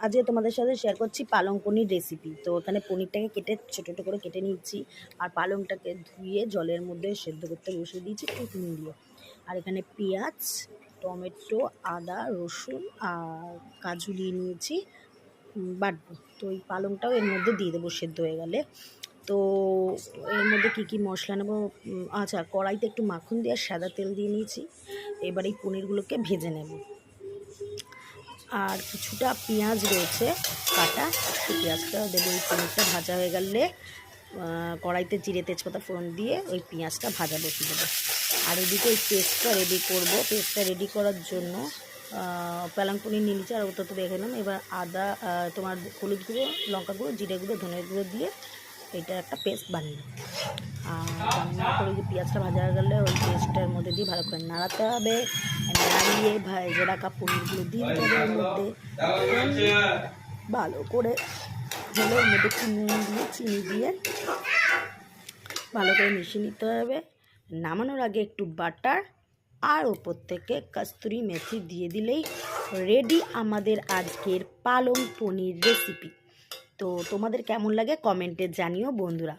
আজকে তোমাদের সাথে শেয়ার করছি পালং পনির রেসিপি। তো এখানে পনিরটাকে কেটে ছোটো ছোটো করে কেটে নিচ্ছি, আর পালংটাকে ধুয়ে জলের মধ্যে সেদ্ধ করতে বসিয়ে দিয়েছি একটু নুন দিয়ে। আর এখানে পেঁয়াজ, টমেটো, আদা, রসুন আর কাজু নিয়ে নিয়েছি বাটবো। তো এই পালংটাও এর মধ্যে দিয়ে দেবো সেদ্ধ হয়ে গেলে। তো এর মধ্যে কী কী মশলা নেবো, আচ্ছা, কড়াইতে একটু মাখন দিয়ে আর সাদা তেল দিয়ে নিয়েছি। এবার এই পনিরগুলোকে ভেজে নেব। আর কিছুটা পেঁয়াজ রয়েছে কাটা, সেই পেঁয়াজটাও দেবো। ওই পনিরটা ভাজা হয়ে গেলে কড়াইতে জিরে তেজপাতা ফোড়ন দিয়ে ওই পেঁয়াজটা ভাজা বসিয়ে দেবো। আর এদিকে ওই পেস্টটা রেডি করব। পেস্টটা রেডি করার জন্য পালং পনির নিয়ে নিচ্ছি, আর ওটা তো দেখে নিলাম। এবার আদা, তোমার হলুদ গুঁড়ো, লঙ্কা গুঁড়ো, জিরে গুঁড়ো, ধনে গুঁড়ো দিয়ে এটা একটা পেস্ট বানিয়ে নেব। আর রান্না করে যে পেঁয়াজটা ভাজা হয়ে গেলে ওই পেস্টটার মধ্যে দিয়ে ভালো করে নাড়াতে হবে। নাড়িয়ে ভেজে রাখা পনিরগুলো দিয়ে দিতে হবে এর মধ্যে। ভালো করে হলে এর মধ্যে একটু নুন দিয়ে চিনি দিয়ে ভালো করে মিশিয়ে নিতে হবে। নামানোর আগে একটু বাটার আর ওপর থেকে কস্তুরি মেথি দিয়ে দিলেই রেডি আমাদের আজকের পালং পনির রেসিপি। তো তোমাদের কেমন লাগে কমেন্টে জানিও বন্ধুরা।